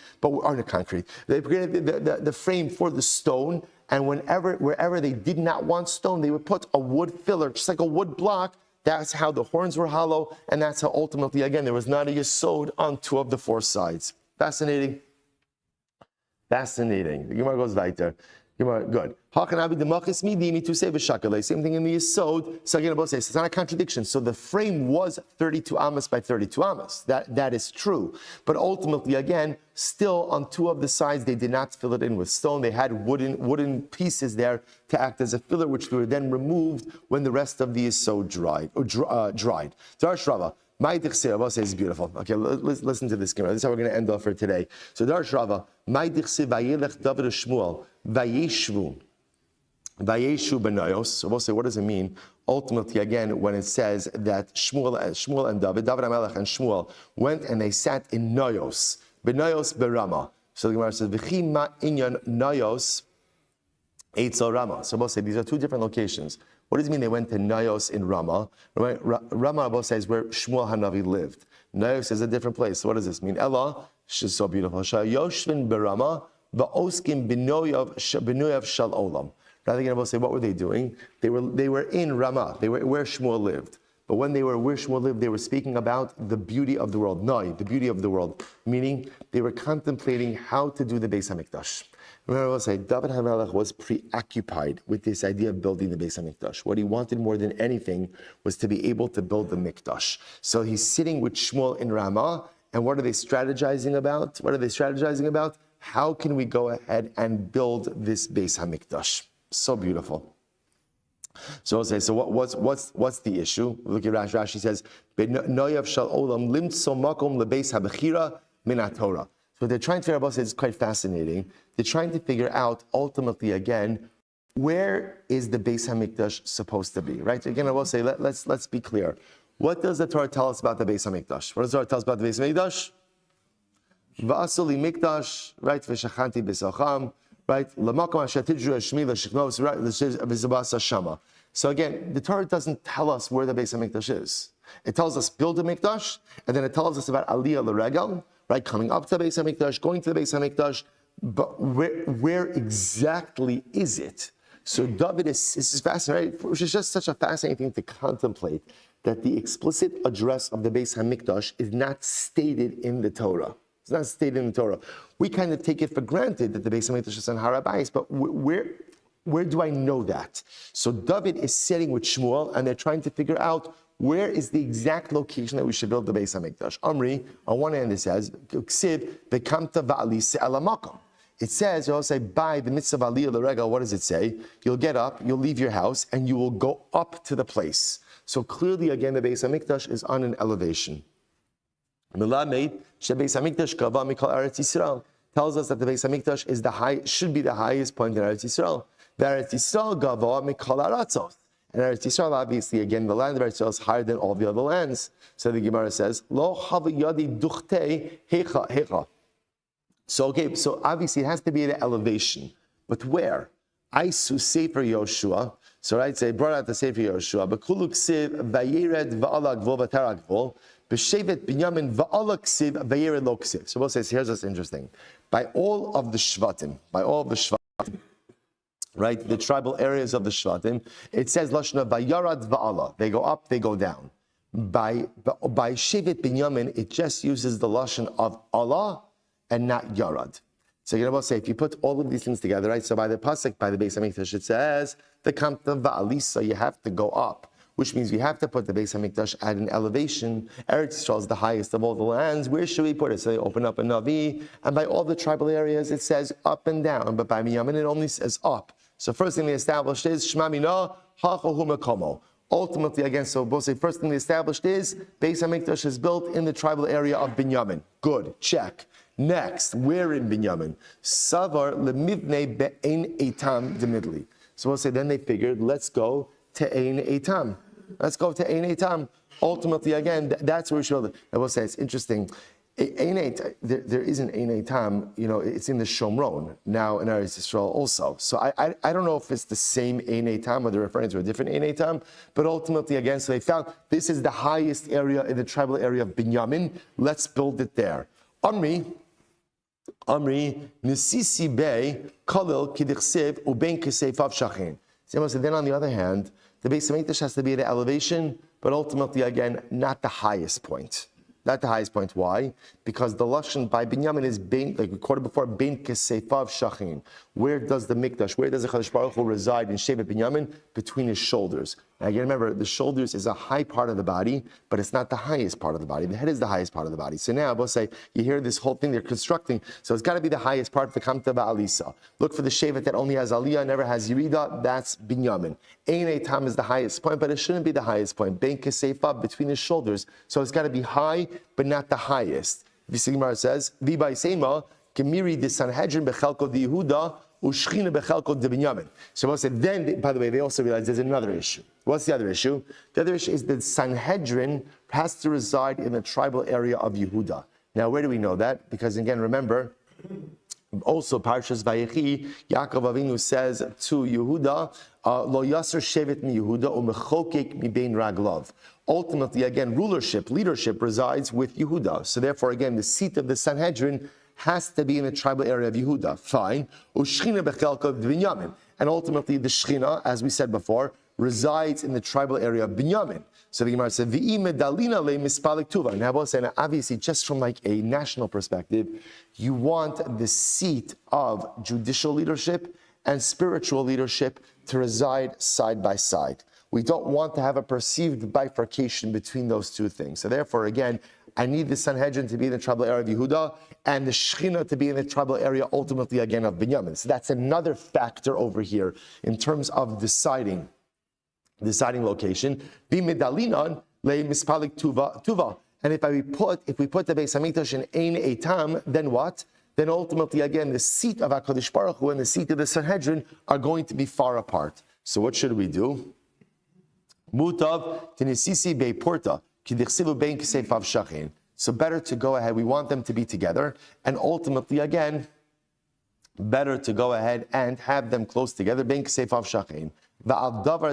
They created the frame for the stone, and wherever they did not want stone, they would put a wood filler, just like a wood block. That's how the horns were hollow, and that's how ultimately, again, there was not a yesod on two of the four sides. Fascinating. The Gemara goes weiter. Good. Same thing in the Yesod. So again, both say it's not a contradiction. So the frame was 32 amas by 32 amas. That is true. But ultimately, again, still on two of the sides, they did not fill it in with stone. They had wooden pieces there to act as a filler, which were then removed when the rest of the Yesod dried. Darsh Rava. My dichse, is beautiful. Okay, listen to this. This is how we're going to end off for today. So Darsh Rava. My dichse vayelech David Shmuel vayeshvu Vayeshu benayos. So we'll say, what does it mean? Ultimately, again, when it says that Shmuel and David HaMelech and Shmuel went and they sat in Nayos, benayos berama. So the Gemara says, V'chi ma inyan Nayos eitzel Rama. So we'll say these are two different locations. What does it mean they went to Nayos in Rama? Rama both says where Shmuel Hanavi lived. Nayos is a different place. So what does this mean? Ella, she's so beautiful. Yoshvin berama va'oskim b'noyav shal olam. Rather than say, what were they doing? They were in Ramah. They were where Shmuel lived. But when they were where Shmuel lived, they were speaking about the beauty of the world. Noi, the beauty of the world. Meaning, they were contemplating how to do the Beis HaMikdash. Remember, I will say, David HaMelech was preoccupied with this idea of building the Beis HaMikdash. What he wanted more than anything was to be able to build the Mikdash. So he's sitting with Shmuel in Ramah, and what are they strategizing about? How can we go ahead and build this Beis HaMikdash? So beautiful. So I'll say, so what's the issue? Look at Rashi. Rashi says, "Noyav shal olam limtso makom lebeis habechira min haTorah." So they're trying to figure out. It's quite fascinating. They're trying to figure out ultimately again, where is the Beis Hamikdash supposed to be? Right? Again, I will say, let's be clear. What does the Torah tell us about the Beis Hamikdash? What does the Torah tell us about the Beis Hamikdash? Va'asuli mikdash, right? V'shachanti b'Zevachim. Right? So again, the Torah doesn't tell us where the Beis HaMikdash is. It tells us build a Mikdash, and then it tells us about Aliyah L'Regel, right? Coming up to the Beis HaMikdash, going to the Beis HaMikdash, but where exactly is it? So David this is fascinating, right? Which is just such a fascinating thing to contemplate, that the explicit address of the Beis HaMikdash is not stated in the Torah. It's not stated in the Torah. We kind of take it for granted that the Beis HaMikdash is on Har HaBayis, but where do I know that? So David is sitting with Shmuel, and they're trying to figure out where is the exact location that we should build the Beis HaMikdash. Amri, on one hand it says, Ksiv v'kamta va'alise ala makom. It says, it'll say, by the mitzvah of Aliyah L'Regel, what does it say? You'll get up, you'll leave your house, and you will go up to the place. So clearly, again, the Beis HaMikdash is on an elevation. Melamed sheBeis Hamikdash gava mikol Eretz Yisrael tells us that the Beis Hamikdash should be the highest point in Eretz Yisrael. The Eretz Yisrael gava mikol Aratzos, and Eretz Yisrael, obviously, again, the land of Eretz Yisrael is higher than all the other lands. So the Gemara says, Lo havi yadi duchte hecha hecha. So okay, so obviously it has to be at an elevation, but where? Aisu Sefer Yoshua. So right, so they brought out the Sefer Yoshua. B'kulu ksiv vayered va'ala gvul v'tara gvul. B'shevet binyamin va'ala ksiv vayered lo ksiv. So we'll say, here's what's interesting. By all of the Shvatim, right, the tribal areas of the Shvatim, it says Lashna vayarad va'ala. They go up, they go down. By Shevet Binyamin, it just uses the Lashon of Allah and not Yarad. So you're going to say, if you put all of these things together, right? So by the pasuk, by the Beis Hamikdash, it says the Kamta Va'alisa, you have to go up, which means we have to put the Beis Hamikdash at an elevation. Eretz Yisrael is the highest of all the lands. Where should we put it? So they open up a Navi, and by all the tribal areas, it says up and down, but by Binyamin, it only says up. So first thing they established is Shema Mina Hachahu Mekomo. Ultimately, again, so we'll say first thing they established is Beis Hamikdash is built in the tribal area of Binyamin. Good, check. Next, where in Binyamin? Savar lemivne be'ein etam demidli. So we'll say then they figured, let's go to Ein Etam. Let's go to Ein Etam. Ultimately, again, that's where we should build it. I will say it's interesting. There is an Ein Etam, it's in the Shomron, now in Eretz Yisrael also. So I don't know if it's the same Ein Etam or they're referring to a different Ein Etam, but ultimately, again, so they found this is the highest area in the tribal area of Binyamin. Let's build it there. Amri, Nisisi Bey, Kalil, Kidichsev, Uben Kiseifav Shachin. So then on the other hand, the Beis Hamikdash has to be at an elevation, but ultimately, again, not the highest point. Not the highest point. Why? Because the Lashon by Binyamin is Bein, like we quoted before, Bein Kiseifav Shachin. Where does the Mikdash, where does the Chadosh Baruch Hu reside in Shevet Binyamin? Between his shoulders. Now again, remember, the shoulders is a high part of the body, but it's not the highest part of the body. The head is the highest part of the body. So now, we'll say, you hear this whole thing they're constructing, so it's got to be the highest part, V'kamta va'alisa. Look for the Shevet that only has Aliyah, never has Yerida, that's Binyamin. Ein Etam is the highest point, but it shouldn't be the highest point. Bein Kiseifav, between his shoulders. So it's got to be high, but not the highest. V'sigmar says, V'bai Seima, Gemiri de Sanhedrin bechelko de Yehuda, u'shchina bechelko de Binyamin. So we'll say, then, by the way, they also realize there's another issue. What's the other issue? The other issue is that Sanhedrin has to reside in the tribal area of Yehuda. Now, where do we know that? Because again, remember, also Parshas Vayechi, Yaakov Avinu says to Yehuda, Lo Yasser Shevet mi Yehuda u'mechokek mi bein raglov. Ultimately, again, leadership resides with Yehuda. So therefore, again, the seat of the Sanhedrin has to be in the tribal area of Yehuda. Fine. U'shchina bechelko Binyamin. And ultimately, the Shechina, as we said before, resides in the tribal area of Binyamin. So the Gemara said, "V'i medalina le mispalik tuva." Now, obviously, just from like a national perspective, you want the seat of judicial leadership and spiritual leadership to reside side by side. We don't want to have a perceived bifurcation between those two things. So therefore, again, I need the Sanhedrin to be in the tribal area of Yehuda and the Shechina to be in the tribal area, ultimately, again, of Binyamin. So that's another factor over here in terms of deciding location. B'medalinon le mispalik tuva. And if we put the Beis Hamikdash in Ein Eitam, then what? Then ultimately, again, the seat of HaKadosh Baruch Hu and the seat of the Sanhedrin are going to be far apart. So what should we do? Mutav tinisisi be'porta kidichsivu bein kiseifav shachin. So better to go ahead. We want them to be together, and ultimately, again, better to go ahead and have them close together. Bein kiseifav shachin.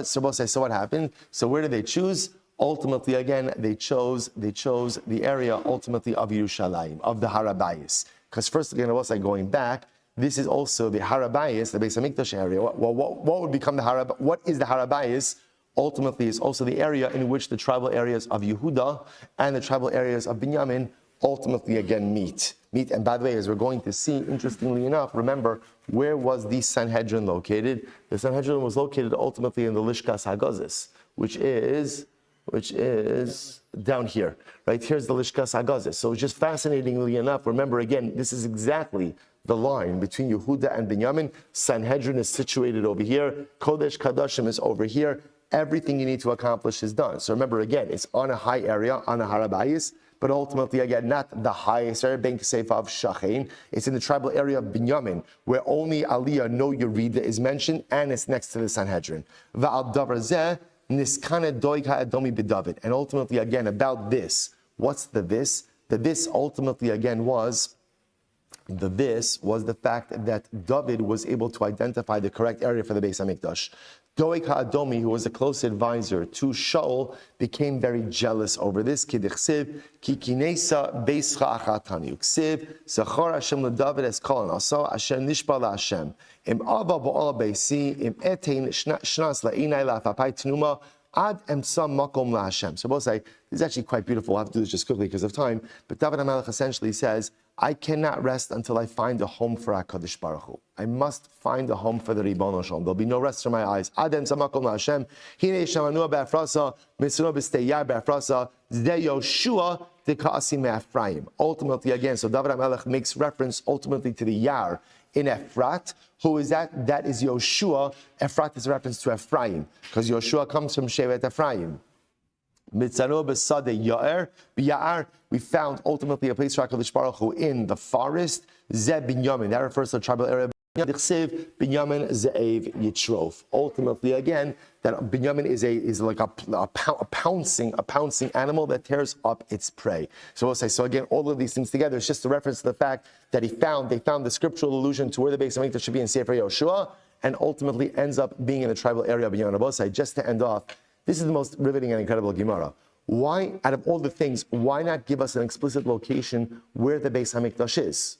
So what happened? So where did they choose? Ultimately, again, they chose the area ultimately of Yerushalayim, of the Harabayis. Because first again, going back, this is also the Harabayis, the Beis Hamikdash area. What would become the Harabayis? What is the Harabayis? Ultimately, is also the area in which the tribal areas of Yehuda and the tribal areas of Binyamin ultimately again meet. And by the way, as we're going to see, interestingly enough, remember, where was the Sanhedrin located? The Sanhedrin was located ultimately in the Lishkas Hagazis, which is down here. Right here's the Lishkas Hagazis. So just fascinatingly enough, remember again, this is exactly the line between Yehuda and Binyamin. Sanhedrin is situated over here. Kodesh Kadashim is over here. Everything you need to accomplish is done. So remember again, it's on a high area, on a Harabayis, but ultimately, again, not the highest area, Ben Kesef of Shachin. It's in the tribal area of Binyamin, where only Aliyah, no Yerida, is mentioned, and it's next to the Sanhedrin. Va'al davar zeh, niskane doig ha'edomi b'David. And ultimately, again, about this, what's the this? The this ultimately, again, was the fact that David was able to identify the correct area for the Beis Hamikdash. Doeg HaAdomi, who was a close advisor to Shaul, became very jealous over this. Kidichsiv, kikinesa beischa achatani. Uksiv, zachar Hashem leDavid es kol anasa, Asher nishba laHashem. Im ava bo'al beisi, im etein shnas la'inai la'afapai tenuma, ad emsa makom laHashem. So both say, this is actually quite beautiful. I'll have to do this just quickly because of time. But David HaMelech essentially says, I cannot rest until I find a home for HaKadosh Baruch Hu. I must find a home for the Ribono Shalom. There'll be no rest for my eyes. Adem Samakom LaHashem. Hine Shamanua Be'afrasa. Misro B'steyar Be'afrasa. Zde Yoshua Deka'asi Me'afraim. Ultimately, again, so David HaMelech makes reference ultimately to the Yar in Ephrat. Who is that? That is Yoshua. Ephrat is a reference to Ephraim. Because Yoshua comes from Shevet Ephraim. We found ultimately a place for HaKadosh Baruch Hu in the forest. Zeh Binyamin. That refers to the tribal area. Binyamin Ze'ev Yitrof. Ultimately, again, that Binyamin is like a pouncing animal that tears up its prey. So we'll say, so again, all of these things together is just a reference to the fact that they found the scriptural allusion to where the Beis Hamikdash should be in Sefer Yoshua, and ultimately ends up being in the tribal area of Binyamin. We'll say, just to end off, this is the most riveting and incredible Gemara. Why, out of all the things, why not give us an explicit location where the Beis Hamikdash is?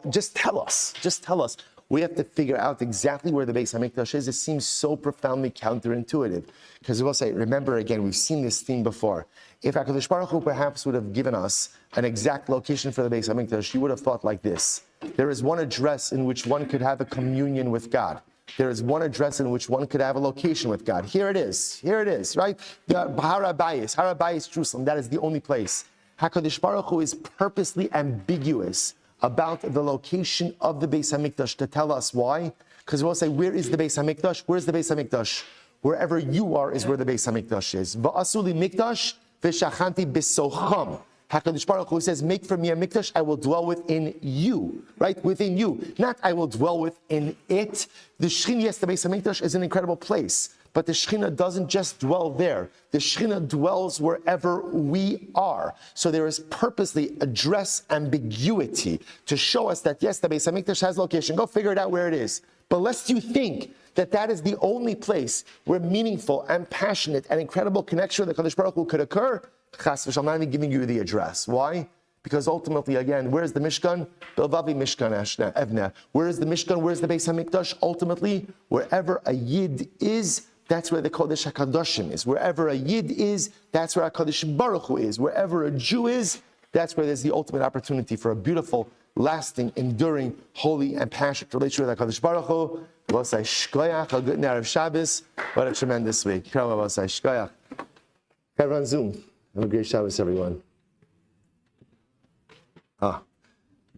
Just tell us. Just tell us. We have to figure out exactly where the Beis Hamikdash is. It seems so profoundly counterintuitive. Because we'll say, remember again, we've seen this theme before. If HaKadosh Baruch Hu perhaps would have given us an exact location for the Beis Hamikdash, you would have thought like this. There is one address in which one could have a communion with God. There is one address in which one could have a location with God. Here it is, right? The Harabayis, Jerusalem, that is the only place. HaKadosh Baruch Hu is purposely ambiguous about the location of the Beis Hamikdash to tell us why. Because we'll say, where is the Beis Hamikdash? Where's the Beis Hamikdash? Wherever you are is where the Beis Hamikdash is. Va'asuli mikdash v'shachanti b'socham. HaKadosh Baruch Hu says, make for me a mikdash, I will dwell within you, right? Within you. Not I will dwell within it. The Shekhinah, yes, the Beis HaMikdash is an incredible place, but the Shekhinah doesn't just dwell there. The Shekhinah dwells wherever we are. So there is purposely address ambiguity to show us that, yes, the Beis HaMikdash has location. Go figure it out where it is. But lest you think that that is the only place where meaningful and passionate and incredible connection with the Kadosh Baruch Hu could occur, Chas v'shalom, I'm not even giving you the address. Why? Because ultimately, again, where's the Mishkan? Bilvavi Mishkan Evna. Where is the Mishkan? Where is the Beis HaMikdash? Ultimately, wherever a Yid is, that's where the Kodesh HaKadoshim is. Wherever a Yid is, that's where HaKadosh Baruch Hu is. Wherever a Jew is, that's where there's the ultimate opportunity for a beautiful, lasting, enduring, holy, and passionate relationship with HaKadosh Baruch Hu. V'osai shkoyach, a good Erev Shabbos. What a tremendous week. V'osai shkoyach. Everyone Zoom. Have a great Shabbos, everyone.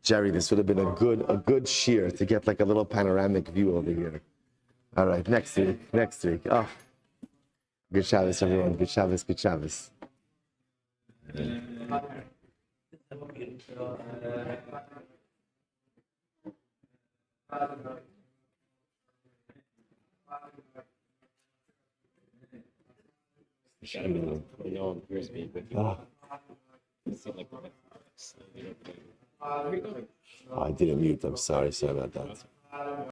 Jerry, this would have been a good shear to get like a little panoramic view over here. All right, next week. Good Shabbos, everyone. Good Shabbos, good Shabbos. I didn't mute. I'm sorry about that.